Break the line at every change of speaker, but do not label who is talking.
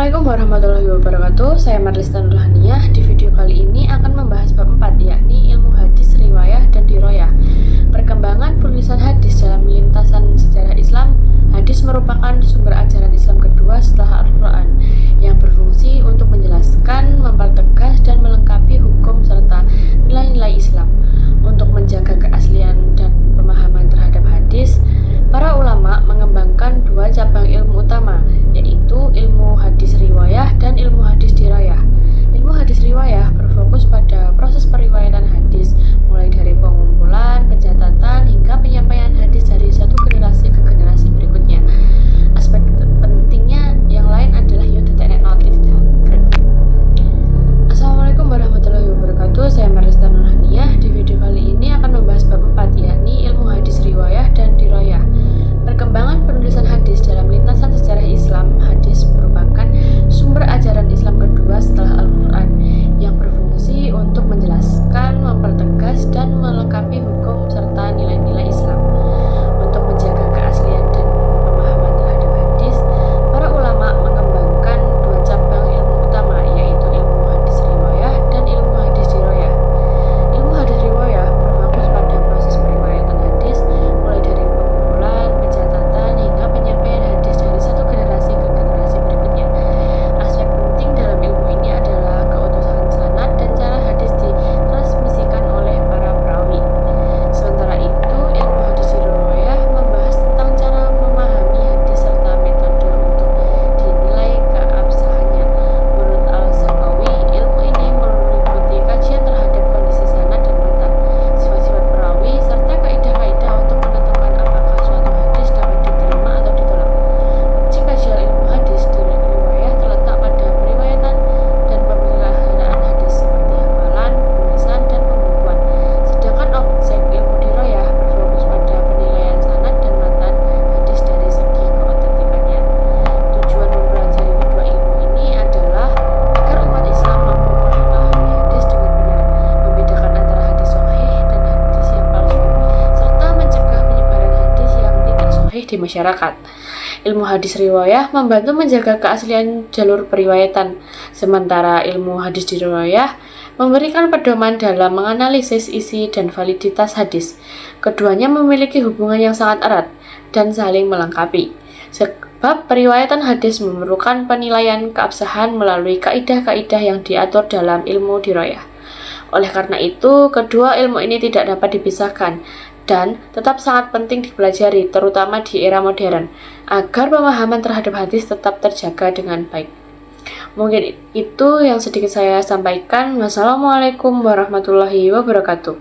Assalamualaikum warahmatullahi wabarakatuh. Saya Marlista Nurhaniyah. Di video kali ini akan membahas bab 4, yakni ilmu hadis, riwayah, dan diroyah. Perkembangan penulisan hadis dalam lintasan sejarah Islam. Hadis merupakan sumber ajaran Islam kedua setelah Al-Quran, yang berfungsi untuk menjelaskan, mempertegas, dan melengkapi hukum serta nilai-nilai Islam. Untuk menjaga keaslian dan pemahaman terhadap hadis, para ulama mengembangkan dua cabang ilmu utama, yaitu ilmu hadis riwayah dan ilmu hadis dirayah. Ilmu hadis riwayah berfokus pada proses periwayatan hadis, mulai dari pengumpulan, pencatatan, hingga penyampaian hadis dari satu generasi ke generasi berikutnya. Aspek pentingnya yang lain adalah yudatenek notif dan grade. Assalamualaikum warahmatullahi wabarakatuh. Saya Marlista Nurhaniyah. Di video kali ini akan membahas bab 4, yakni ilmu hadis riwayah dan dirayah. Perkembangan penulisan hadis dalam lintasan sejarah Islam. Hadis merupakan sumber ajaran Islam kedua setelah Al-Quran, yang berfungsi untuk menjelaskan, mempertegas, dan melengkapi hukum serta nilai-nilai Islam. Untuk menjaga keaslian dan pemahaman terhadap hadis, para ulama mengembangkan dua cabang ilmu utama, yaitu ilmu hadis riwayah dan ilmu hadis dirayah. Ilmu hadis riwayah berfokus pada proses periwayatan hadis, mulai dari pengumpulan, pencatatan, hingga penyampaian hadis dari satu generasi ke generasi berikutnya. Aspek penting dalam ilmu ini adalah keutuhan sanad dan cara hadis ditransmisikan oleh para perawi. Sementara itu, ilmu hadis riwayah membahas tentang cara memahami hadis serta metode untuk dinilai keabsahannya. Menurut Al-Sakhawi, ilmu ini meliputi kajian terhadap kondisi sanad dan matan, sifat-sifat perawi, serta kaidah-kaidah untuk menentukan apakah suatu hadis dapat diterima atau ditolak. Objek kajian ilmu hadis riwayah terletak pada periwayatan dan pemeliharaan hadis, seperti hafalan, penulisan, dan pembukuan. Sedangkan objek ilmu dirayah berfokus pada penilaian sanad dan matan hadis dari segi keotentikannya. Tujuan mempelajari kedua ilmu ini adalah agar umat Islam mampu memahami hadis dengan benar, membedakan antara hadis sahih dan hadis yang palsu, serta mencegah penyebaran hadis yang tidak sahih di masyarakat. Ilmu hadis riwayah membantu menjaga keaslian jalur periwayatan, sementara ilmu hadis dirayah memberikan pedoman dalam menganalisis isi dan validitas hadis. Keduanya memiliki hubungan yang sangat erat dan saling melengkapi, sebab periwayatan hadis memerlukan penilaian keabsahan melalui kaidah-kaidah yang diatur dalam ilmu dirayah. Oleh karena itu, kedua ilmu ini tidak dapat dipisahkan dan tetap sangat penting dipelajari, terutama di era modern, agar pemahaman terhadap hadis tetap terjaga dengan baik. Mungkin itu yang sedikit saya sampaikan. Wassalamualaikum warahmatullahi wabarakatuh.